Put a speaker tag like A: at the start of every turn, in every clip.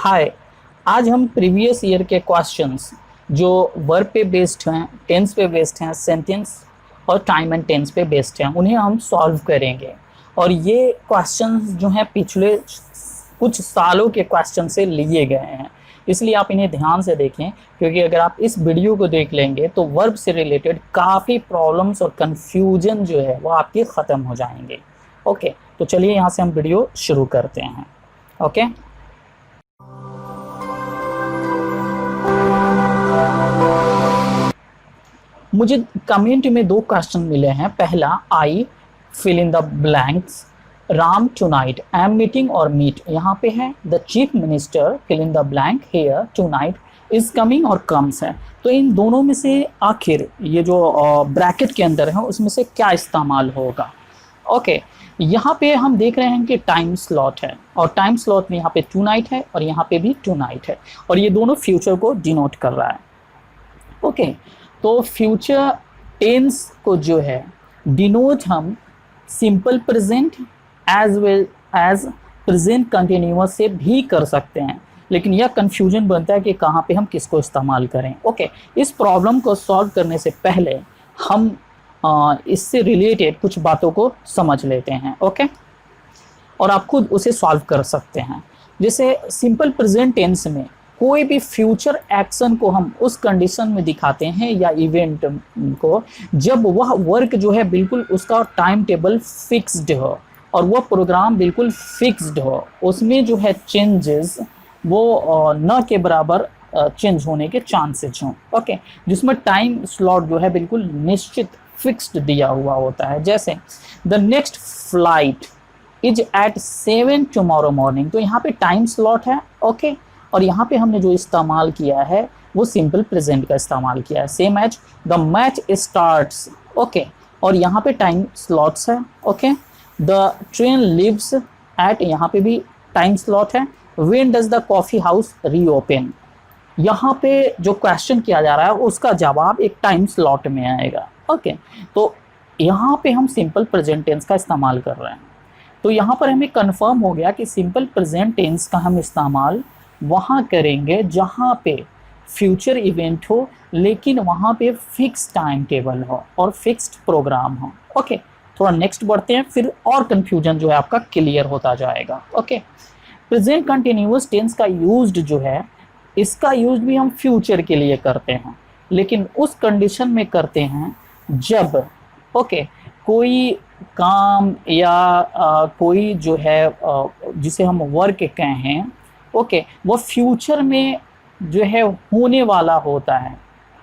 A: हाय। आज हम previous year के क्वेश्चंस जो वर्ब पे बेस्ड हैं, टेंस पे बेस्ड हैं, सेंटेंस और टाइम एंड टेंस पे बेस्ड हैं, उन्हें हम सॉल्व करेंगे। और ये क्वेश्चंस जो हैं पिछले कुछ सालों के क्वेश्चन से लिए गए हैं, इसलिए आप इन्हें ध्यान से देखें, क्योंकि अगर आप इस वीडियो को देख लेंगे तो वर्ब से रिलेटेड काफ़ी प्रॉब्लम्स और कन्फ्यूजन जो है वो आपके ख़त्म हो जाएंगे। ओके, तो चलिए यहाँ से हम वीडियो शुरू करते हैं। ओके, मुझे कमेंट में दो क्वेश्चन मिले हैं। पहला, I fill in the blanks Ram tonight I am meeting और मीट, यहाँ पे है the chief minister fill in the blank here tonight is coming और कम्स है। तो इन दोनों में से आखिर ये जो ब्रैकेट के अंदर है उसमें से क्या इस्तेमाल होगा। ओके, यहाँ पे हम देख रहे हैं कि टाइम स्लॉट है और टाइम स्लॉट में यहाँ पे टुनाइट है और यहाँ पे भी टुनाइट है और ये दोनों फ्यूचर को डिनोट कर रहा है। ओके, तो फ्यूचर टेंस को जो है डिनोट हम simple present as well as present continuous से भी कर सकते हैं, लेकिन यह कंफ्यूजन बनता है कि कहाँ पे हम किसको इस्तेमाल करें। ओके, इस प्रॉब्लम को सॉल्व करने से पहले हम इससे रिलेटेड कुछ बातों को समझ लेते हैं। ओके, और आप खुद उसे सॉल्व कर सकते हैं। जैसे सिंपल प्रेजेंट टेंस में कोई भी फ्यूचर एक्शन को हम उस कंडीशन में दिखाते हैं या इवेंट को जब वह वर्क जो है बिल्कुल उसका टाइम टेबल फिक्स्ड हो और वह प्रोग्राम बिल्कुल फिक्स्ड हो, उसमें जो है चेंजेस वो न के बराबर चेंज होने के चांसेस हों। ओके, जिसमें टाइम स्लॉट जो है बिल्कुल निश्चित फिक्स्ड दिया हुआ होता है। जैसे the next flight is at 7 tomorrow morning, तो यहाँ पे टाइम स्लॉट है। ओके, और यहाँ पे हमने जो इस्तेमाल किया है वो सिंपल प्रेजेंट का इस्तेमाल किया है। Same as the match starts. Okay, और यहाँ पे टाइम स्लॉट्स है। Okay, the train leaves at, यहाँ पे भी टाइम स्लॉट है। When does the coffee house reopen, यहाँ पे जो क्वेश्चन किया जा रहा है उसका जवाब एक टाइम स्लॉट में आएगा। ओके, तो यहाँ पे हम सिंपल प्रेजेंट टेंस का इस्तेमाल कर रहे हैं। तो यहाँ पर हमें कंफर्म हो गया कि सिंपल प्रेजेंट टेंस का हम इस्तेमाल वहाँ करेंगे जहाँ पे फ्यूचर इवेंट हो, लेकिन वहाँ पे फिक्स टाइम टेबल हो और फिक्स्ड प्रोग्राम हो। ओके, थोड़ा नेक्स्ट बढ़ते हैं, फिर और कंफ्यूजन जो है आपका क्लियर होता जाएगा। ओके, प्रेजेंट कंटिन्यूअस टेंस का यूज्ड जो है, इसका यूज भी हम फ्यूचर के लिए करते हैं, लेकिन उस कंडीशन में करते हैं जब कोई काम या कोई जो है जिसे हम वर्क कहें, वो फ्यूचर में जो है होने वाला होता है।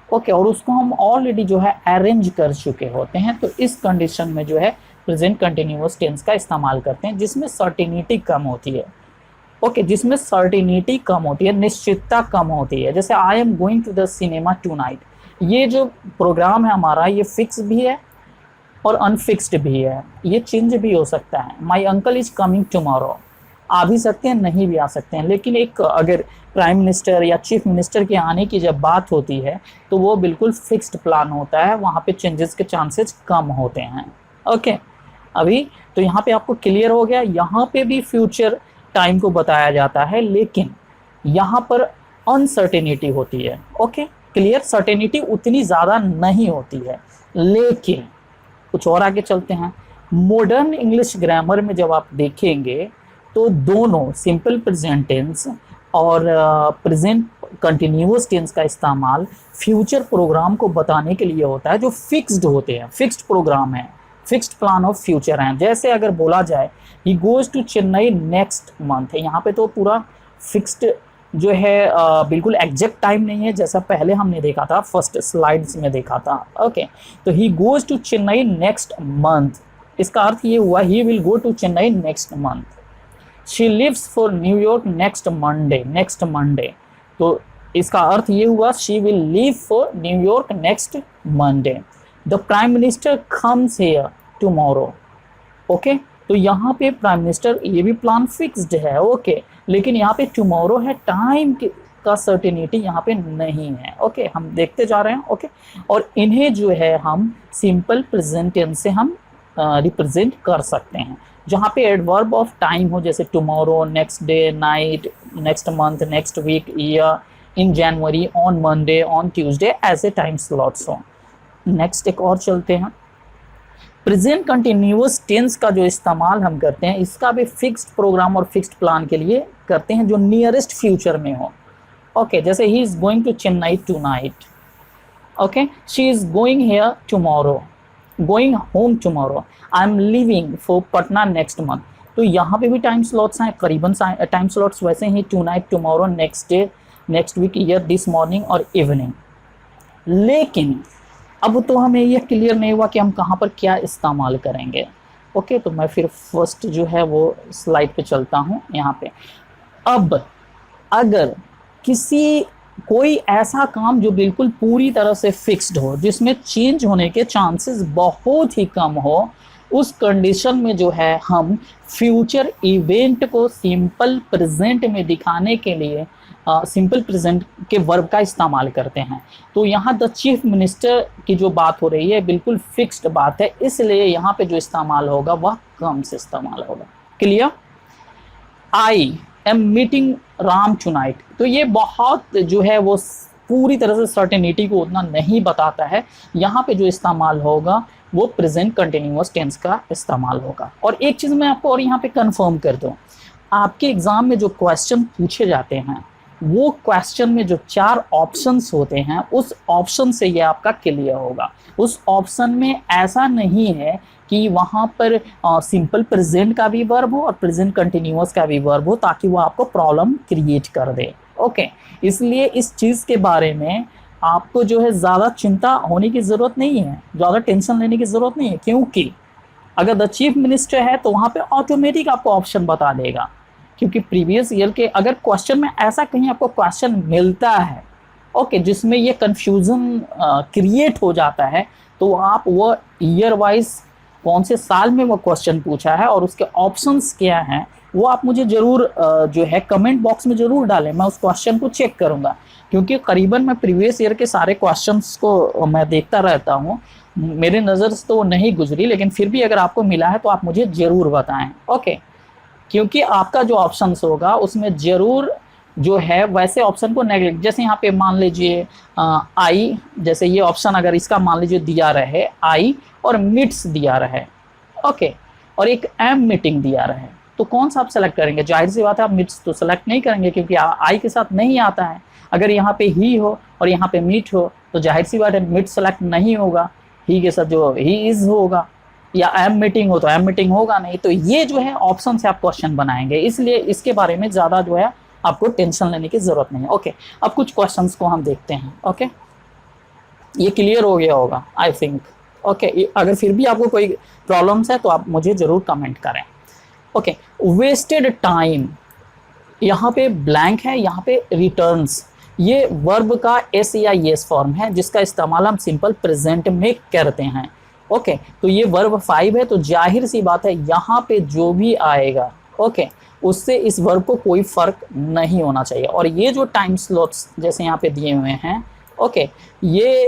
A: और उसको हम ऑलरेडी जो है अरेंज कर चुके होते हैं। तो इस कंडीशन में जो है प्रेजेंट कंटिन्यूअस टेंस का इस्तेमाल करते हैं, जिसमें सर्टिनिटी कम होती है। जिसमें सर्टिनिटी कम होती है, निश्चितता कम होती है। जैसे I am going to the cinema tonight, ये जो प्रोग्राम है हमारा ये फिक्स भी है और अनफिक्स्ड भी है, ये चेंज भी हो सकता है। My uncle is coming tomorrow, आ भी सकते हैं नहीं भी आ सकते हैं, लेकिन एक अगर प्राइम मिनिस्टर या चीफ मिनिस्टर के आने की जब बात होती है तो वो बिल्कुल फिक्स्ड प्लान होता है, वहाँ पे चेंजेस के चांसेस कम होते हैं। ओके, अभी तो यहाँ पे आपको क्लियर हो गया। यहाँ पे भी फ्यूचर टाइम को बताया जाता है, लेकिन यहाँ पर अनसर्टेनिटी होती है। ओके, क्लियर, सर्टेनिटी उतनी ज़्यादा नहीं होती है। लेकिन कुछ और आगे चलते हैं। मॉडर्न इंग्लिश ग्रामर में जब आप देखेंगे तो दोनों सिंपल प्रेजेंट टेंस और प्रेजेंट कंटिन्यूअस टेंस का इस्तेमाल फ्यूचर प्रोग्राम को बताने के लिए होता है जो फिक्स्ड होते हैं, फिक्स्ड प्रोग्राम है, फिक्स्ड प्लान ऑफ फ्यूचर हैं। जैसे अगर बोला जाए he goes to Chennai next month है, यहाँ पे तो पूरा फिक्स्ड जो है बिल्कुल एग्जैक्ट टाइम नहीं है, जैसा पहले हमने देखा था, फर्स्ट स्लाइड्स में देखा था। ओके, तो he goes to Chennai next month, इसका अर्थ ये हुआ he will go to Chennai next month. She leaves for New York next Monday, next Monday, तो इसका अर्थ ये हुआ she will leave for New York next Monday. The prime minister comes here tomorrow. Okay, तो यहाँ पे प्राइम मिनिस्टर, ये भी प्लान फिक्स्ड है। ओके, लेकिन यहाँ पे टुमारो है, टाइम का सर्टेनिटी यहाँ पे नहीं है। ओके, हम देखते जा रहे हैं। ओके, और इन्हें जो है हम सिंपल प्रेजेंट टेंस से हम रिप्रेजेंट कर सकते हैं। जहाँ पे एडवर्ब ऑफ टाइम हो, जैसे tomorrow, next day, night, next month, next week, year, in January, on Monday, on Tuesday, ऐसे टाइम स्लॉट्स हो। नेक्स्ट एक और चलते हैं। प्रेजेंट कंटिन्यूअस टेंस का जो इस्तेमाल हम करते हैं, इसका भी फिक्स्ड प्रोग्राम और फिक्स्ड प्लान के लिए करते हैं जो नियरेस्ट फ्यूचर में हो। ओके, जैसे he is going to Chennai tonight, okay, she is going here tomorrow, going home tomorrow, I am leaving for Patna next month. तो यहाँ पे भी टाइम स्लॉट्स हैं, करीबन टाइम स्लॉट्स वैसे ही, tonight, tomorrow, next day, next week, year, this morning और evening. लेकिन अब तो हमें यह क्लियर नहीं हुआ कि हम कहाँ पर क्या इस्तेमाल करेंगे। ओके, तो मैं फिर फर्स्ट जो है वो स्लाइड पे चलता हूँ यहाँ पे। अब अगर कोई ऐसा काम जो बिल्कुल पूरी तरह से फिक्स्ड हो, जिसमें चेंज होने के चांसेस बहुत ही कम हो, उस कंडीशन में जो है हम फ्यूचर इवेंट को सिंपल प्रेजेंट में दिखाने के लिए सिंपल प्रेजेंट के वर्ब का इस्तेमाल करते हैं। तो यहाँ द चीफ मिनिस्टर की जो बात हो रही है बिल्कुल फिक्स्ड बात है, इसलिए यहाँ पे जो इस्तेमाल होगा वह कम से इस्तेमाल होगा। Clear? I am meeting Ram tonight, तो ये बहुत जो है वो पूरी तरह से सर्टेनिटी को उतना नहीं बताता है। यहाँ पे जो इस्तेमाल होगा वो प्रेजेंट कंटिन्यूअस टेंस का इस्तेमाल होगा। और एक चीज़ मैं आपको और यहाँ पे कंफर्म कर दूँ, आपके एग्जाम में जो क्वेश्चन पूछे जाते हैं वो क्वेश्चन में जो 4 ऑप्शंस होते हैं, उस ऑप्शन से ये आपका क्लियर होगा। उस ऑप्शन में ऐसा नहीं है कि वहाँ पर सिंपल प्रेजेंट का भी वर्ब हो और प्रेजेंट कंटिन्यूअस का भी वर्ब हो, ताकि वो आपको प्रॉब्लम क्रिएट कर दे। ओके, इसलिए इस चीज़ के बारे में आपको जो है ज़्यादा चिंता होने की ज़रूरत नहीं है, ज़्यादा टेंशन लेने की ज़रूरत नहीं है, क्योंकि अगर द चीफ मिनिस्टर है तो वहाँ पे ऑटोमेटिक आपको ऑप्शन बता देगा। क्योंकि प्रीवियस ईयर के अगर क्वेश्चन में ऐसा कहीं आपको क्वेश्चन मिलता है, ओके, जिसमें ये कन्फ्यूज़न क्रिएट हो जाता है, तो आप वो ईयर वाइज कौन से साल में वो क्वेश्चन पूछा है और उसके ऑप्शंस क्या हैं, वो आप मुझे ज़रूर जो है कमेंट बॉक्स में ज़रूर डालें। मैं उस क्वेश्चन को चेक करूँगा, क्योंकि करीबन मैं प्रीवियस ईयर के सारे क्वेश्चंस को मैं देखता रहता हूँ। मेरे नज़र से तो वो नहीं गुजरी, लेकिन फिर भी अगर आपको मिला है तो आप मुझे ज़रूर बताएं। ओके, क्योंकि आपका जो ऑप्शंस होगा उसमें ज़रूर जो है वैसे ऑप्शन को नेगलेक्ट, जैसे यहाँ पे मान लीजिए आई, जैसे ये ऑप्शन अगर इसका मान लीजिए दिया रहे आई और मिट्स दिया रहे, ओके, और एक एम मीटिंग दिया रहे, तो कौन सा आप सेलेक्ट करेंगे? जाहिर सी बात है आप मिट्स तो सेलेक्ट नहीं करेंगे, क्योंकि आई के साथ नहीं आता है। अगर यहाँ पे ही हो और यहाँ पे मीट हो तो जाहिर सी बात है मिट सेलेक्ट नहीं होगा, ही के साथ जो ही इज होगा, या एम मीटिंग हो तो एम मीटिंग होगा नहीं। तो ये जो है ऑप्शन से आप क्वेश्चन बनाएंगे, इसलिए इसके बारे में ज़्यादा जो है आपको टेंशन लेने की ज़रूरत नहीं है। ओके, अब कुछ क्वेश्चंस को हम देखते हैं। ओके, ये क्लियर हो गया होगा आई थिंक। ओके, अगर फिर भी आपको कोई प्रॉब्लम्स है तो आप मुझे ज़रूर कमेंट करें। ओके, वेस्टेड टाइम, यहाँ पे ब्लैंक है, यहाँ पे रिटर्न्स, ये वर्ब का एस या येस फॉर्म है, जिसका इस्तेमाल हम सिंपल प्रेजेंट में करते हैं। ओके, तो ये वर्ब 5 है, तो जाहिर सी बात है यहाँ पे जो भी आएगा, ओके, उससे इस वर्ब को कोई फ़र्क नहीं होना चाहिए। और ये जो टाइम स्लॉट्स जैसे यहाँ पे दिए हुए हैं, ओके, ये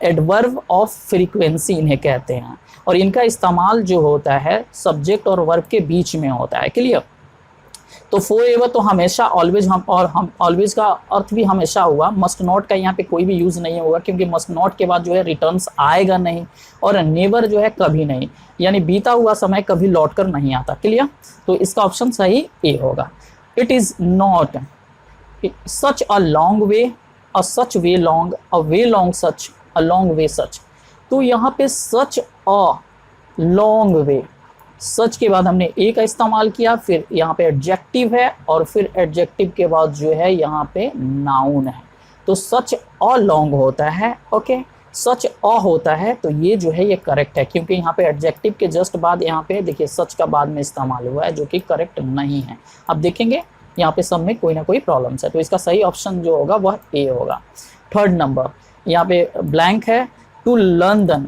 A: एडवर्ब ऑफ फ्रीक्वेंसी इन्हें कहते हैं, और इनका इस्तेमाल जो होता है सब्जेक्ट और वर्ब के बीच में होता है। क्लियर? तो फॉरएवर तो हमेशा ऑलवेज, हम ऑलवेज का अर्थ भी हमेशा हुआ। मस्ट नॉट का यहाँ पे कोई भी यूज़ नहीं होगा, क्योंकि मस्ट नॉट के बाद जो है रिटर्न्स आएगा नहीं, और नेवर जो है कभी नहीं, यानी बीता हुआ समय कभी लौट कर नहीं आता। क्लियर? तो इसका ऑप्शन सही ए होगा। It is not such a long way, a such way long, a way long such, a long way such. तो यहाँ पे सच अ लॉन्ग वे, सच के बाद हमने ए का इस्तेमाल किया, फिर यहाँ पे एडजेक्टिव है, और फिर एडजेक्टिव के बाद जो है यहाँ पे नाउन है। तो सच अ लॉन्ग होता है, ओके, सच अ होता है, तो ये जो है ये करेक्ट है, क्योंकि यहाँ पे एडजेक्टिव के जस्ट बाद यहाँ पे देखिए सच का बाद में इस्तेमाल हुआ है, जो कि करेक्ट नहीं है। अब देखेंगे यहाँ पे सब में कोई ना कोई प्रॉब्लम्स है, तो इसका सही ऑप्शन जो होगा वह ए होगा। थर्ड नंबर, यहाँ पे ब्लैंक है, to London,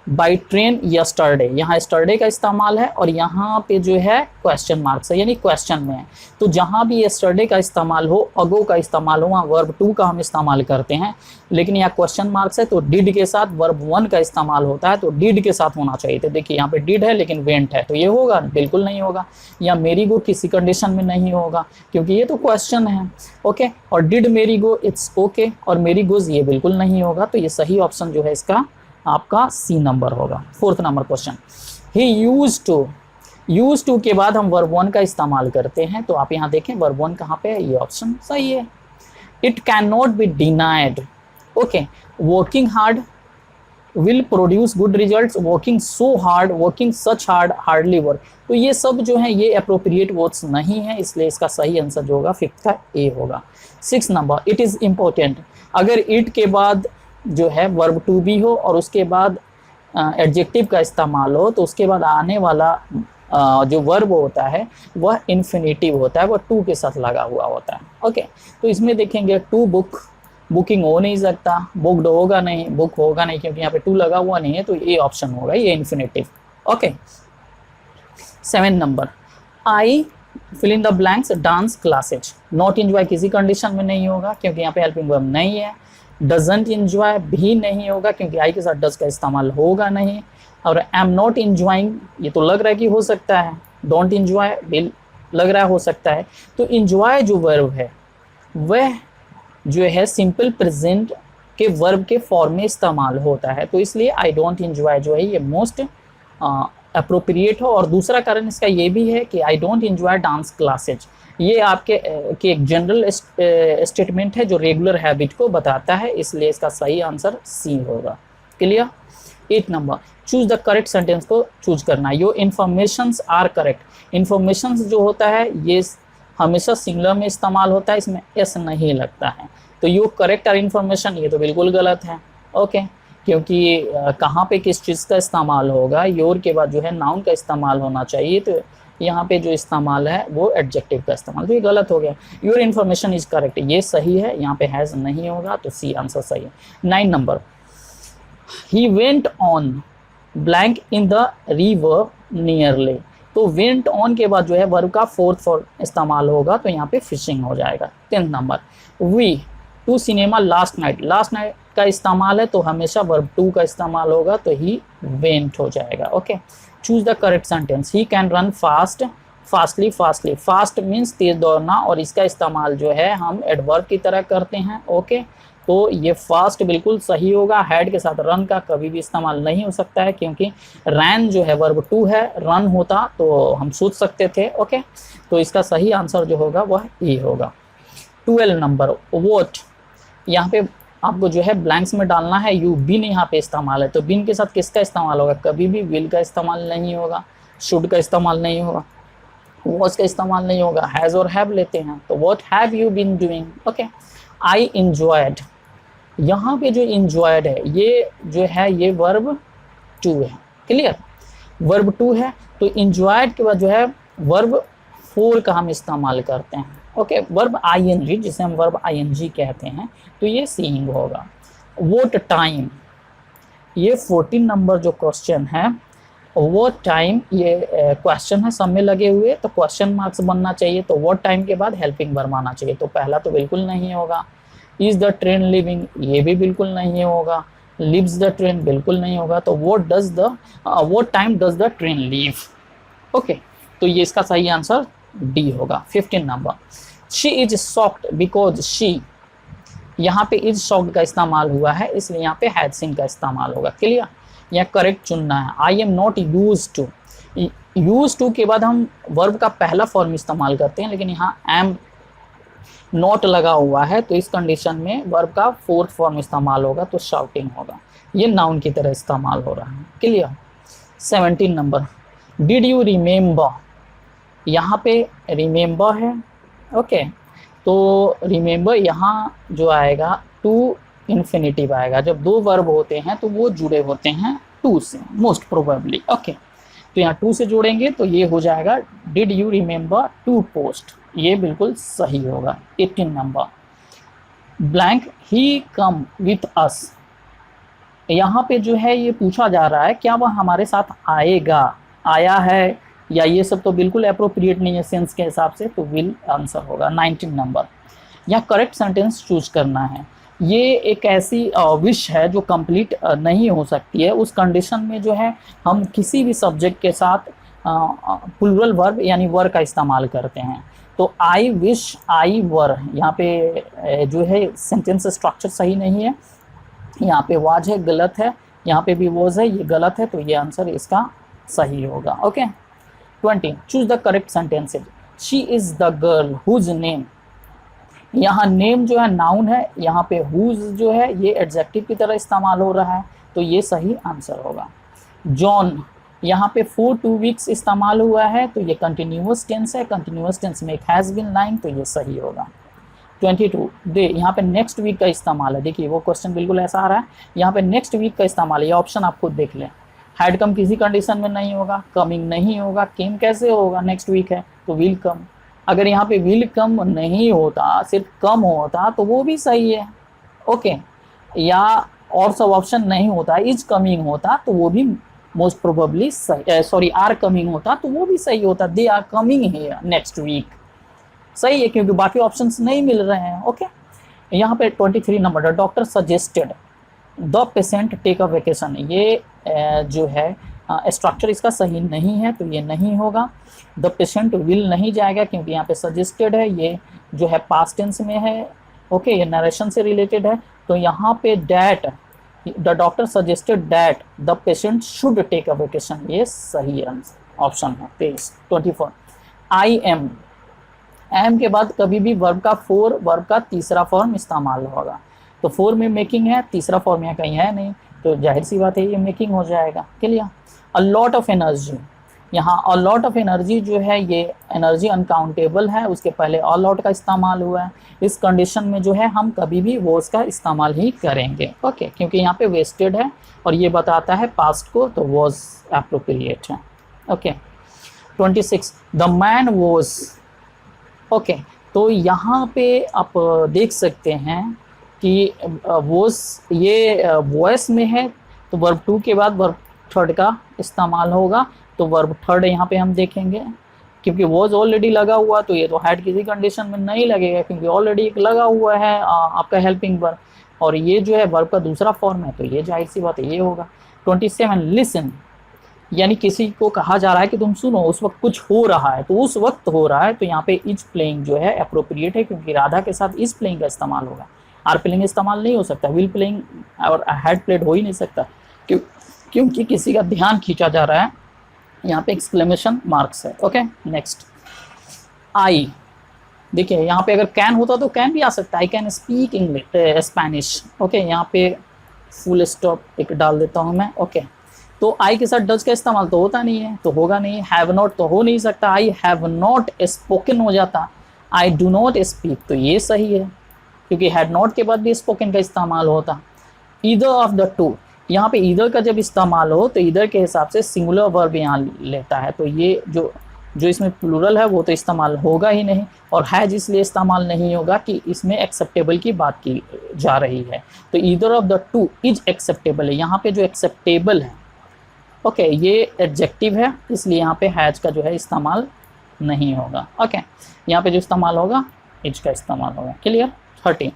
A: by train yesterday, यहाँ यस्टरडे का इस्तेमाल है और यहाँ पे जो है क्वेश्चन मार्क्स है, यानी क्वेश्चन में है। तो जहाँ भी यस्टरडे का इस्तेमाल हो, अगो का इस्तेमाल हो, वहाँ वर्ब टू का हम इस्तेमाल करते हैं। लेकिन यहाँ क्वेश्चन मार्क्स है तो डिड के साथ वर्ब वन का इस्तेमाल होता है, तो डिड के साथ होना चाहिए। तो देखिए यहाँ पे डिड है लेकिन वेंट है, तो ये होगा? बिल्कुल नहीं होगा। या मेरी गो किसी कंडीशन में नहीं होगा क्योंकि ये तो क्वेश्चन है। ओके, और डिड मेरी गो, इट्स ओके, और मेरी गोज ये बिल्कुल नहीं होगा। तो ये सही ऑप्शन जो है इसका आपका सी नंबर होगा। Fourth number question, he use to के बाद हम वर्ब वन का इस्तेमाल करते हैं। तो आप यहाँ देखें वर्ब वन कहाँ पे है, ये ऑप्शन सही है। It can not be denied, okay, working hard will produce good results, working so hard, working such hard, hardly work. तो ये सब जो है ये अप्रोप्रिएट वर्ड्स नहीं है, इसलिए इसका सही आंसर जो होगा फिफ्थ का ए होगा। Six number, it is important, अगर इट के बाद जो है वर्ब टू भी हो और उसके बाद एडजेक्टिव का इस्तेमाल हो, तो उसके बाद आने वाला जो वर्ब होता है वह इन्फिनेटिव होता है, वह टू के साथ लगा हुआ होता है। ओके, तो इसमें देखेंगे टू बुक, बुकिंग हो नहीं सकता, बुक्ड होगा नहीं, बुक होगा नहीं क्योंकि यहाँ पे टू लगा हुआ नहीं है, तो ये ऑप्शन होगा, ये infinitive. Okay, 7 number, I fill in the blanks dance classes, not enjoy किसी कंडीशन में नहीं होगा क्योंकि यहाँ पे हेल्पिंग वर्ब नहीं है। डजंट एंजॉय भी नहीं होगा क्योंकि आई के साथ डज का इस्तेमाल होगा नहीं। और आई एम नॉट एंजॉइंग, ये तो लग रहा है कि हो सकता है। डोंट एंजॉय भी लग रहा है हो सकता है। तो एंजॉय जो वर्ब है वह जो है सिंपल प्रेजेंट के वर्ब के फॉर्म में इस्तेमाल होता है, तो इसलिए आई डोंट एंजॉय जो है ये मोस्ट अप्रोप्रिएट हो। और दूसरा कारण इसका ये भी है कि I don't enjoy dance classes, ये आपके एक जनरल स्टेटमेंट है जो रेगुलर हैबिट को बताता है, इसलिए इसका सही आंसर सी होगा। Clear? 8 number, choose the correct sentence को चूज करना। Your informations are correct, informations जो होता है ये हमेशा सिंगुलर में इस्तेमाल होता है, इसमें एस नहीं लगता है। तो यू करेक्ट आर इन्फॉर्मेशन, ये तो बिल्कुल गलत है। ओके, क्योंकि कहाँ पे किस चीज़ का इस्तेमाल होगा, योर के बाद जो है नाउन का इस्तेमाल होना चाहिए, तो यहाँ पे जो इस्तेमाल है वो एडजेक्टिव का इस्तेमाल, तो ये गलत हो गया। योर इन्फॉर्मेशन इज करेक्ट, ये सही है, यहाँ पे हैज़ नहीं होगा, तो सी आंसर सही है। 9 number, he went on blank in the river nearly, तो वेंट ऑन के बाद जो है वर्ब का फोर्थ फॉर्म इस्तेमाल होगा, तो यहाँ पे फिशिंग हो जाएगा। 10 number, we to cinema last night, last night का इस्तेमाल है तो हमेशा वर्ब टू का इस्तेमाल होगा, तो ही वेंट हो जाएगा। Okay, choose the correct sentence, he can run fast fastly, fastly, fast means तेज दौड़ना, और इसका इस्तेमाल जो है हम एडवर्ब की तरह करते हैं। ओके, तो ये फास्ट बिल्कुल सही होगा। हैड के साथ रन का कभी भी इस्तेमाल नहीं हो सकता है क्योंकि रैन जो है वर्ब टू है, रन होता तो हम सोच सकते थे। ओके, तो इसका सही आंसर जो होगा वह ए होगा। 12 नंबर, वोट, यहाँ पे आपको जो है ब्लैंक्स में डालना है। यू बिन यहाँ पे इस्तेमाल है, तो बिन के साथ किसका इस्तेमाल होगा, कभी भी विल का इस्तेमाल नहीं होगा, शुड का इस्तेमाल नहीं होगा, वॉज का इस्तेमाल नहीं होगा, हैज़ और हैव लेते हैं, तो what have you been doing. Okay, I enjoyed, यहाँ पे जो इंजॉयड है ये जो है ये वर्ब टू है। क्लियर? वर्ब टू है तो इंजॉयड के बाद जो है वर्ब फोर का हम इस्तेमाल करते हैं। ओके, वर्ब आईएनजी, जिसे हम वर्ब आईएनजी कहते हैं, तो ये सीइंग होगा। व्हाट टाइम, ये 14 नंबर जो क्वेश्चन है, व्हाट टाइम ये क्वेश्चन है सब में लगे हुए, तो क्वेश्चन मार्क्स बनना चाहिए, तो व्हाट टाइम के बाद हेल्पिंग वर्ब आना चाहिए, तो पहला तो बिल्कुल नहीं होगा। इज द ट्रेन लिविंग, ये भी बिल्कुल नहीं होगा। लिव्स द ट्रेन बिल्कुल नहीं होगा। तो what time does the train leave. Okay, तो ये इसका सही आंसर डी होगा। 15 number, she is shocked because she, यहाँ पे इज शॉक्ड का इस्तेमाल हुआ है, इसलिए यहाँ पे हैड सीन का इस्तेमाल होगा। क्लियर? यहाँ करेक्ट चुनना है। I am not use to, use to के बाद हम वर्ब का पहला फॉर्म इस्तेमाल करते हैं, लेकिन यहाँ एम नॉट लगा हुआ है, तो इस कंडीशन में वर्ब का फोर्थ फॉर्म इस्तेमाल होगा, तो शाउटिंग होगा। ये नाउन की तरह इस्तेमाल हो रहा है। Clear? 17 number, did you remember, यहाँ पे रिमेम्बर है। ओके, तो रिमेम्बर यहाँ जो आएगा टू इन्फिनिटिव आएगा। जब दो वर्ब होते हैं तो वो जुड़े होते हैं टू से, मोस्ट प्रोबेबली। ओके, तो यहाँ टू से जोड़ेंगे तो ये हो जाएगा did you remember to post, ये बिल्कुल सही होगा। 18 नंबर, ब्लैंक ही कम विथ अस, यहाँ पे जो है ये पूछा जा रहा है क्या वह हमारे साथ आएगा, आया है या ये सब तो बिल्कुल अप्रोप्रिएट नहीं है सेंस के हिसाब से, तो विल आंसर होगा 19 नंबर। यहाँ करेक्ट सेंटेंस चूज करना है। ये एक ऐसी विश है जो कंप्लीट नहीं हो सकती है। उस कंडीशन में जो है हम किसी भी सब्जेक्ट के साथ प्लूरल वर्ब यानी वर का इस्तेमाल करते हैं। तो आई विश, आई वर, यहाँ पे जो है सेंटेंस स्ट्रक्चर सही नहीं है। यहाँ पे वाज है, गलत है। यहाँ पे भी वॉज है, ये गलत है। तो ये आंसर इसका सही होगा। Okay 20 choose the correct sentences. She is the girl whose name, यहाँ नेम जो है नाउन है, यहाँ पे हुज जो है ये एडजेक्टिव की तरह इस्तेमाल हो रहा है, तो ये सही आंसर होगा। जॉन, यहाँ पे फॉर 2 वीक्स इस्तेमाल हुआ है, तो ये कंटिन्यूअस टेंस है। कंटिन्यूअस टेंस में एक हैज़ बीन लाइन, तो ये सही होगा। 22 डे, यहाँ पे नेक्स्ट वीक का इस्तेमाल है। देखिए वो क्वेश्चन बिल्कुल ऐसा आ रहा है, यहाँ पे नेक्स्ट वीक का इस्तेमाल है। ये ऑप्शन आप खुद देख लें। हैड कम किसी कंडीशन में नहीं होगा, कमिंग नहीं होगा, केम कैसे होगा, नेक्स्ट वीक है तो विल कम। अगर यहाँ पे विल कम नहीं होता, सिर्फ कम होता, तो वो भी सही है। ओके, या और सब ऑप्शन नहीं होता, इज कमिंग होता, तो वो भी मोस्ट प्रोबेबली सही, सॉरी आर कमिंग होता तो वो भी सही होता। They are coming here next week, सही है क्योंकि बाकी ऑप्शंस नहीं मिल रहे हैं। ओके, यहाँ पे 23 number, the doctor suggested the patient take a vacation, ये जो है स्ट्रक्चर इसका सही नहीं है, तो ये नहीं होगा। द पेशेंट विल नहीं जाएगा क्योंकि यहाँ पे सजेस्टेड है, ये जो है पास्ट टेंस में है। ओके, ये नरेशन से रिलेटेड है, तो यहाँ पे that, the doctor suggested that the patient should take a vacation, ये सही आंसर ऑप्शन है 23। 24 आई एम के बाद कभी भी वर्ब का फोर, वर्ब का तीसरा फॉर्म इस्तेमाल होगा। तो फोर में मेकिंग है, तीसरा फॉर्म यहाँ कहीं है नहीं, तो जाहिर सी बात है ये मेकिंग हो जाएगा। Clear. A lot of energy, यहाँ अ लॉट ऑफ एनर्जी जो है ये एनर्जी अनकाउंटेबल है, उसके पहले अ लॉट का इस्तेमाल हुआ है। इस कंडीशन में जो है हम कभी भी वॉज का इस्तेमाल ही करेंगे। ओके, क्योंकि यहाँ पे वेस्टेड है और ये बताता है पास्ट को, तो वॉज एप्रोप्रिएट है। Okay 26 the man was. Okay, तो यहाँ पे आप देख सकते हैं कि वॉज ये वॉइस में है, तो वर्ब 2 के बाद वर्ब 3 का इस्तेमाल होगा। तो वर्ब 3 यहाँ पे हम देखेंगे, क्योंकि वॉज ऑलरेडी लगा हुआ, तो ये तो हैड किसी कंडीशन में नहीं लगेगा क्योंकि ऑलरेडी एक लगा हुआ है आपका हेल्पिंग वर्ब, और ये जो है वर्ब का दूसरा फॉर्म है, तो ये जाहिर सी बात है ये होगा। 27 लिसन, यानी किसी को कहा जा रहा है कि तुम सुनो, उस वक्त कुछ हो रहा है, तो उस वक्त हो रहा है, तो यहाँ पे इज प्लेइंग जो है अप्रोप्रिएट है क्योंकि राधा के साथ इज प्लेइंग का इस्तेमाल होगा। आर प्लेइंग इस्तेमाल नहीं हो सकता, विल प्लेइंग और हैड प्लेड हो ही नहीं सकता क्योंकि किसी का ध्यान खींचा जा रहा है। यहाँ पे एक्सक्लेमेशन मार्क्स है। ओके नेक्स्ट आई, देखिए यहाँ पे अगर कैन होता तो कैन भी आ सकता है, I can speak English Spanish. Okay, यहाँ पे फुल स्टॉप एक डाल देता हूँ मैं। ओके, तो आई के साथ डज का इस्तेमाल तो होता नहीं है, तो होगा नहीं। हैव नॉट तो हो नहीं सकता, आई हैव नॉट स्पोकन हो जाता, आई डू नॉट स्पीक, तो ये सही है क्योंकि हैड नॉट के बाद भी स्पोकन का इस्तेमाल होता। ईदर ऑफ द टू, यहाँ पे ईदर का जब इस्तेमाल हो तो ईदर के हिसाब से सिंगुलर वर्ब यहाँ लेता है, तो ये जो इसमें प्लूरल है वो तो इस्तेमाल होगा ही नहीं। और हैज इसलिए इस्तेमाल नहीं होगा कि इसमें एक्सेप्टेबल की बात की जा रही है, तो either of the two is acceptable है। यहाँ पे जो एक्सेप्टेबल है, ओके, ये एडजेक्टिव है, इसलिए यहाँ पे हैज का जो है इस्तेमाल नहीं होगा। ओके, यहाँ पे जो इस्तेमाल होगा इज का इस्तेमाल होगा। क्लियर। 30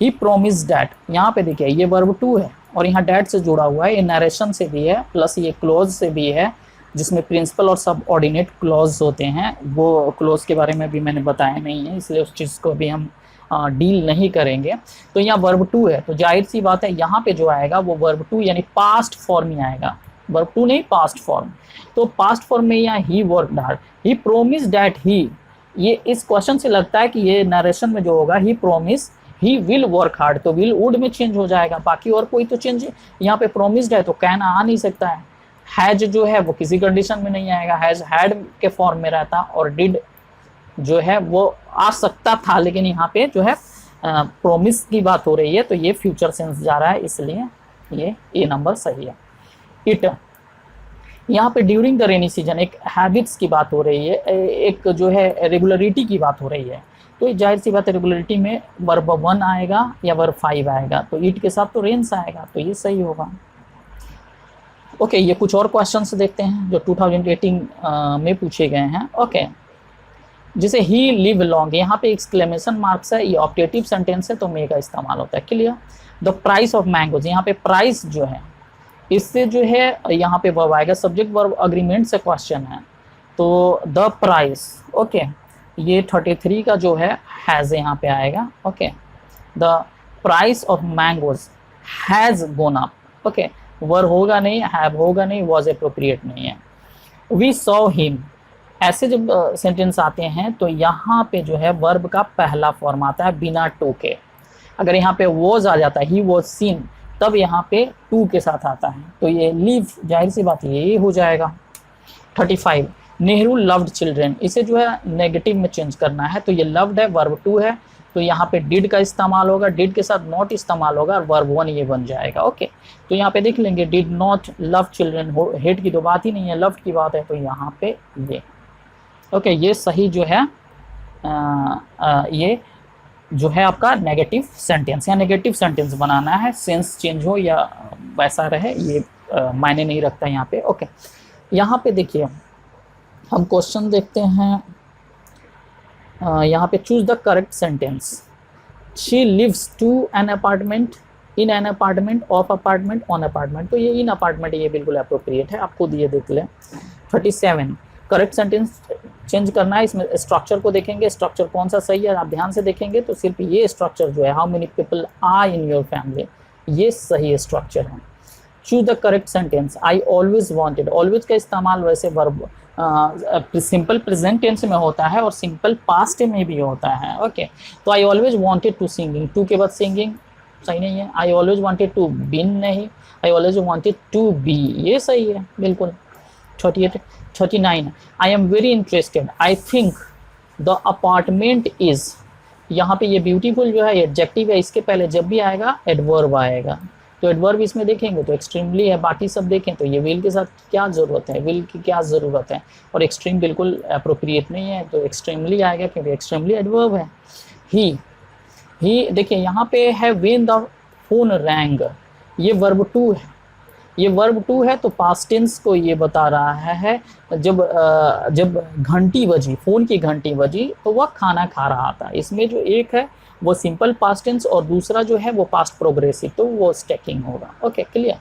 A: ही प्रोमिस डैट, यहाँ पे देखिए ये वर्ब 2 है और यहाँ डैट से जुड़ा हुआ है, ये नरेशन से भी है प्लस ये क्लोज से भी है, जिसमें प्रिंसिपल और सब ऑर्डिनेट क्लॉज होते हैं। वो क्लॉज के बारे में भी मैंने बताया नहीं है, इसलिए उस चीज़ को भी हम डील नहीं करेंगे। तो यहाँ वर्ब 2 है, तो जाहिर सी बात है यहाँ पे जो आएगा वो वर्ब 2 यानी पास्ट फॉर्म ही आएगा, वर्ब 2 नहीं पास्ट फॉर्म। तो पास्ट फॉर्म में यहाँ he worked hard, he promise that he, ये इस क्वेश्चन से लगता है कि ये नरेशन में जो होगा he promise he will work hard, तो विल वुड में चेंज हो जाएगा, बाकी और कोई तो चेंज यहाँ पे प्रोमिस्ड है तो कैन आ नहीं सकता है। हैज जो है वो किसी कंडीशन में नहीं आएगा, हैज हैड के फॉर्म में रहता, और डिड जो है वो आ सकता था, लेकिन यहाँ पे जो है प्रोमिस की बात हो रही है तो ये फ्यूचर सेंस जा रहा है, इसलिए ये ए नंबर सही है। इट, यहाँ पे ड्यूरिंग द रेनी सीजन एक हैबिट्स की बात हो रही है, एक जो है रेगुलरिटी की बात हो रही है, तो जाहिर सी बात है रेगुलरिटी में वर्ब 1 आएगा या वर्ब 5 आएगा, तो इट के साथ तो रेंस आएगा, तो ये सही होगा। ओके, ये कुछ और क्वेश्चंस देखते हैं जो 2018 में पूछे गए हैं। ओके, जैसे ही लिव लॉन्ग, यहाँ पे एक्सक्लेमेशन मार्क्स है, ये ऑप्टेटिव सेंटेंस है तो मे का इस्तेमाल होता है। Clear. The price of mangoes, यहाँ पे प्राइस जो है इससे जो है यहाँ पे वर्ब आएगा, सब्जेक्ट वर्ब अग्रीमेंट से क्वेश्चन है, तो द प्राइस। ओके, ये 33 का जो है हैज़ यहाँ पे आएगा। Okay, the price of mangoes has gone up. Okay, were होगा नहीं, हैव होगा नहीं, वॉज एप्रोप्रिएट नहीं है। वी सॉ हिम, ऐसे जब सेंटेंस आते हैं तो यहाँ पे जो है वर्ब का पहला फॉर्म आता है बिना टू के। अगर यहाँ पे वॉज आ जाता है, ही वॉज सीन, तब यहाँ पे टू के साथ आता है, तो ये लीव जाहिर सी बात ये हो जाएगा। 35, नेहरू लव्ड चिल्ड्रेन, इसे जो है नेगेटिव में चेंज करना है, तो ये लव्ड है, वर्ब टू है, तो यहाँ पे डिड का इस्तेमाल होगा, डिड के साथ नॉट इस्तेमाल होगा और वर्ब 1 ये बन जाएगा। ओके, तो यहाँ पे देख लेंगे did not love children, hate की तो बात ही नहीं है, लव की बात है, तो यहाँ पे ये। ओके, ये सही जो है ये जो है आपका नेगेटिव सेंटेंस, या नेगेटिव सेंटेंस बनाना है, सेंस चेंज हो या वैसा रहे ये मायने नहीं रखता यहाँ पे। ओके, यहाँ पे देखिए हम क्वेश्चन देखते हैं, यहाँ पे choose the correct sentence. She lives to an apartment, in an apartment, of apartment, on apartment, तो ये इन अपार्टमेंट ये बिल्कुल अप्रोप्रिएट है, आपको दिए देख लें। 37, करेक्ट सेंटेंस चेंज करना है, इसमें स्ट्रक्चर को देखेंगे, स्ट्रक्चर कौन सा सही है आप ध्यान से देखेंगे तो सिर्फ ये स्ट्रक्चर जो है, how many people are in your family, ये सही स्ट्रक्चर है। Choose the correct sentence. I always wanted, always का इस्तेमाल वैसे वर्ब सिंपल प्रेजेंट टेंस में होता है और सिंपल पास्ट में भी होता है। ओके, तो I always wanted to singing, to के बाद सिंगिंग सही नहीं है। I always wanted to been नहीं, I always wanted to be, ये सही है बिल्कुल। 39, I am very interested, I think the apartment is, यहाँ पे ये ब्यूटीफुल जो है एडजेक्टिव है, इसके पहले जब भी आएगा एडवर्ब आएगा, तो एडवर्ब इसमें देखेंगे तो एक्सट्रीमली है, बाकी सब देखें तो ये विल के साथ क्या ज़रूरत है, विल की क्या ज़रूरत है, और एक्सट्रीम बिल्कुल अप्रोप्रिएट नहीं है, तो एक्सट्रीमली आएगा क्योंकि एक्सट्रीमली एडवर्ब है। ही देखिए यहाँ पे है व्हेन द फोन रैंग, ये वर्ब टू है, ये वर्ब टू है तो पास्ट टेंस को ये बता रहा है, जब घंटी बजी, फ़ोन की घंटी बजी तो वह खाना खा रहा था। इसमें जो एक है वो सिंपल पास्ट टेंस और दूसरा जो है वो पास्ट प्रोग्रेसिव, तो वो स्टैकिंग होगा। Okay, clear.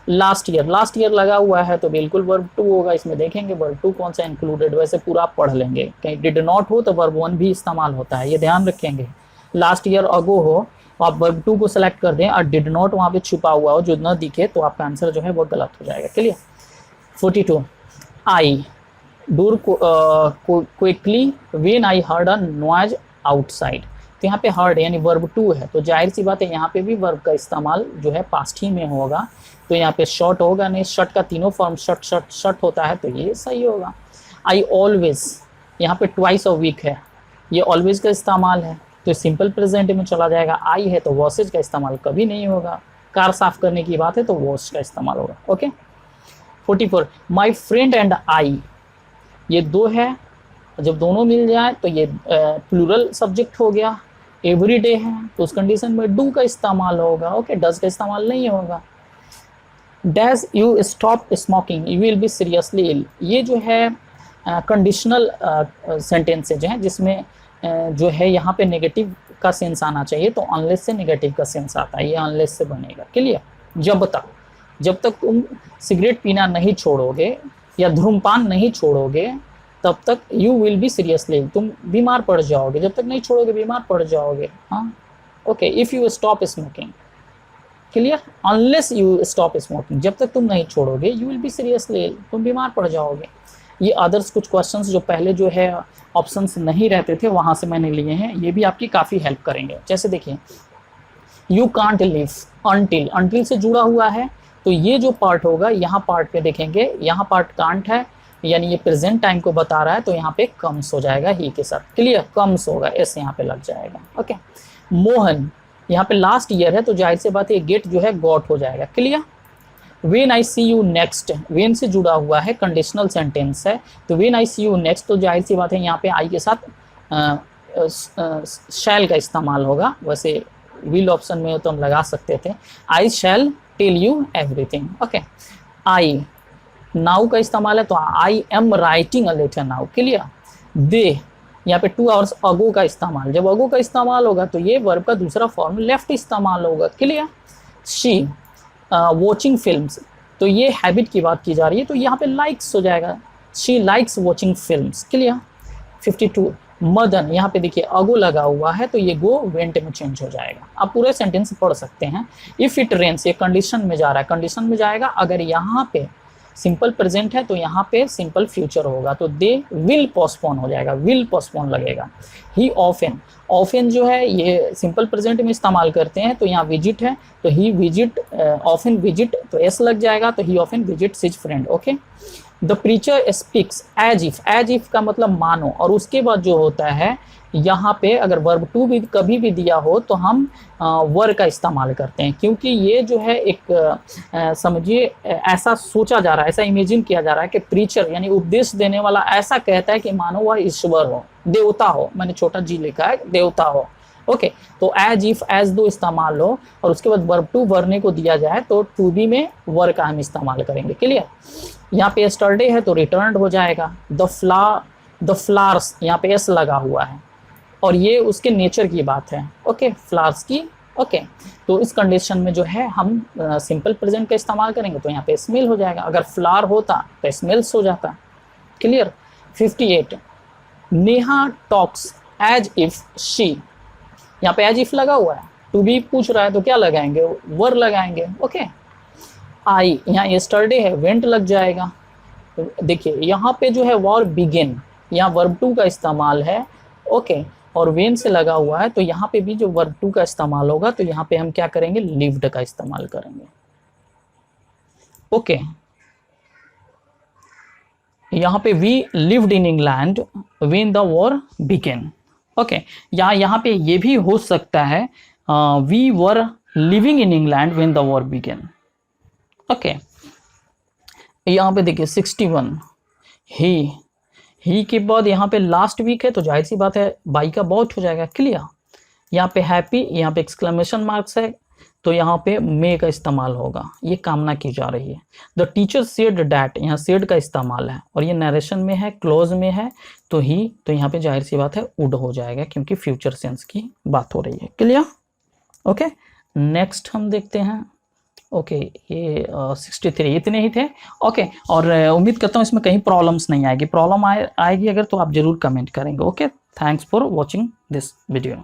A: लास्ट ईयर लगा हुआ है तो बिल्कुल वर्ब टू होगा, इसमें देखेंगे वर्ब टू कौन सा इंक्लूडेड, वैसे पूरा आप पढ़ लेंगे, कहीं डिड नॉट हो तो वर्ब 1 भी इस्तेमाल होता है, ये ध्यान रखेंगे। लास्ट ईयर अगो हो तो आप वर्ब टू को सेलेक्ट कर दें और डिड नॉट वहाँ पे छुपा हुआ हो जो न दिखे तो आपका आंसर जो है वो गलत हो जाएगा। Clear. 42, I door quickly when I heard a noise outside, तो यहाँ पे हर्ड यानी वर्ब टू है, तो जाहिर सी बात है यहाँ पे भी वर्ब का इस्तेमाल जो है पास्ट ही में होगा, तो यहाँ पे शॉर्ट होगा नहीं, शर्ट का तीनों फॉर्म शर्ट होता है, तो ये सही होगा। आई ऑलवेज, यहाँ पे ट्वाइस अ वीक है, ये ऑलवेज का इस्तेमाल है तो सिंपल प्रेजेंट में चला जाएगा। आई है तो वॉसेज का इस्तेमाल कभी नहीं होगा, कार साफ करने की बात है तो वॉश का इस्तेमाल होगा। Okay. 44, my friend and I, ये दो है, जब दोनों मिल जाए तो ये प्लूरल सब्जेक्ट हो गया। एवरी डे है तो उस कंडीशन में डू का इस्तेमाल होगा। ओके, डज का इस्तेमाल नहीं होगा। Does you stop smoking you will be seriously ill, ये जो है कंडीशनल सेंटेंस जो है जिसमें जो है यहाँ पे नेगेटिव का सेंस आना चाहिए, तो अनलेस से नेगेटिव का सेंस आता है, ये अनलेस से बनेगा। क्लियर। जब तक तुम सिगरेट पीना नहीं छोड़ोगे या धूम्रपान नहीं छोड़ोगे तब तक यू विल बी सीरियसली, तुम बीमार पड़ जाओगे, जब तक नहीं छोड़ोगे बीमार पड़ जाओगे। हाँ, okay. If you stop smoking, clear. Unless you stop smoking, जब तक तुम नहीं छोड़ोगे यू विल बी सीरियसली, तुम बीमार पड़ जाओगे। ये अदर्स कुछ क्वेश्चंस जो पहले जो है ऑप्शंस नहीं रहते थे वहाँ से मैंने लिए हैं, ये भी आपकी काफ़ी हेल्प करेंगे। जैसे देखिए यू कांट लिव अनटिल से जुड़ा हुआ है, तो ये जो पार्ट होगा यहाँ पार्ट पे देखेंगे, यहाँ पार्ट कांट है यानी ये प्रेजेंट टाइम को बता रहा है, तो यहाँ पे कम्स हो जाएगा ही के साथ। क्लियर, कम्स होगा, एस यहाँ पे लग जाएगा। ओके। मोहन, यहाँ पे लास्ट ईयर है तो जाहिर सी बात है गेट जो है गॉट हो जाएगा। Clear. When I see you next, when से जुड़ा हुआ है, कंडीशनल सेंटेंस है, तो when I see you next तो जाहिर सी बात है यहाँ पे आई के साथ शैल का इस्तेमाल होगा, वैसे विल ऑप्शन में तो हम लगा सकते थे। I shall tell you everything. Okay, I now का इस्तेमाल है तो I am writing a letter now, clear. They, यहाँ पे 2 आवर्स अगो का इस्तेमाल, जब अगो का इस्तेमाल होगा तो ये वर्ब का दूसरा फॉर्म लेफ्ट इस्तेमाल होगा, क्लियर। शी वॉचिंग फिल्म्स, तो ये हैबिट की बात की जा रही है तो यहाँ पे लाइक्स हो जाएगा, she likes watching films, clear. 52 Madan, यहाँ पे देखिए अगो लगा हुआ है तो ये गो वेंट में चेंज हो जाएगा। आप पूरे सेंटेंस पढ़ सकते हैं। इफ इट रेन्स, ये कंडीशन में जा रहा है, कंडीशन में जाएगा। अगर यहाँ पे सिंपल प्रेजेंट है तो यहाँ पे सिंपल फ्यूचर होगा तो दे विल पोस्टपोन हो जाएगा, विल पोस्टपोन लगेगा। ही ऑफन, ऑफन जो है ये सिंपल प्रेजेंट में इस्तेमाल करते हैं तो यहाँ विजिट है तो ही विजिट, ऑफन विजिट तो एस लग जाएगा तो he often visits his friend. Okay, the preacher speaks as if, as if का मतलब मानो, और उसके बाद जो होता है यहाँ पे अगर वर्ब टू भी कभी भी दिया हो तो हम वर का इस्तेमाल करते हैं, क्योंकि ये जो है एक समझिए ऐसा सोचा जा रहा है, ऐसा इमेजिन किया जा रहा है कि प्रीचर यानी उपदेश देने वाला ऐसा कहता है कि मानो वह ईश्वर हो, देवता हो, मैंने छोटा जी लिखा है, देवता हो। ओके, तो एज इफ एज दो इस्तेमाल हो और उसके बाद वर्ब टू वर्ने को दिया जाए तो टू बी में वर का हम इस्तेमाल करेंगे, क्लियर। यहाँ पे यस्टरडे है तो रिटर्न्ड हो जाएगा। द फ्लावर्स, यहाँ पे एस लगा हुआ है और ये उसके नेचर की बात है। ओके, फ्लावर्स की। ओके, तो इस कंडीशन में जो है हम सिंपल प्रेजेंट का इस्तेमाल करेंगे तो यहाँ पे स्मेल हो जाएगा, अगर फ्लावर होता तो स्मेल्स हो जाता, clear. 58 Neha talks as if she, यहाँ पे एज इफ लगा हुआ है, टू बी पूछ रहा है तो क्या लगाएंगे, वर लगाएंगे। ओके, आई, यहाँ यस्टरडे है वेंट लग जाएगा। देखिए यहाँ पे जो है वॉर बिगिन, यहाँ वर्ब टू का इस्तेमाल है। ओके, और वेन से लगा हुआ है तो यहाँ पे भी जो वर्ब टू का इस्तेमाल होगा तो यहाँ पे हम क्या करेंगे, लिव्ड का इस्तेमाल करेंगे। ओके, यहाँ पे we lived in England when the war began. Okay, यहाँ पे ये भी हो सकता है we were living in England when the war began. Okay, यहाँ पे देखिए 61 ही के बाद यहाँ पे लास्ट वीक है तो जाहिर सी बात है बाई का बहुत हो जाएगा, क्लियर। यहाँ पे हैप्पी, यहाँ पे एक्सक्लेमेशन मार्क्स है तो यहाँ पे मे का इस्तेमाल होगा, ये कामना की जा रही है। द टीचर सेड डैट, यहाँ सेड का इस्तेमाल है और ये नरेशन में है, क्लोज में है तो ही, तो यहाँ पे जाहिर सी बात है वुड हो जाएगा क्योंकि फ्यूचर सेंस की बात हो रही है, क्लियर। ओके, नेक्स्ट हम देखते हैं। ओके, ये 63 इतने ही थे। ओके, और उम्मीद करता हूँ इसमें कहीं प्रॉब्लम्स नहीं आएगी, प्रॉब्लम आएगी अगर तो आप जरूर कमेंट करेंगे। Okay, thanks for watching this video.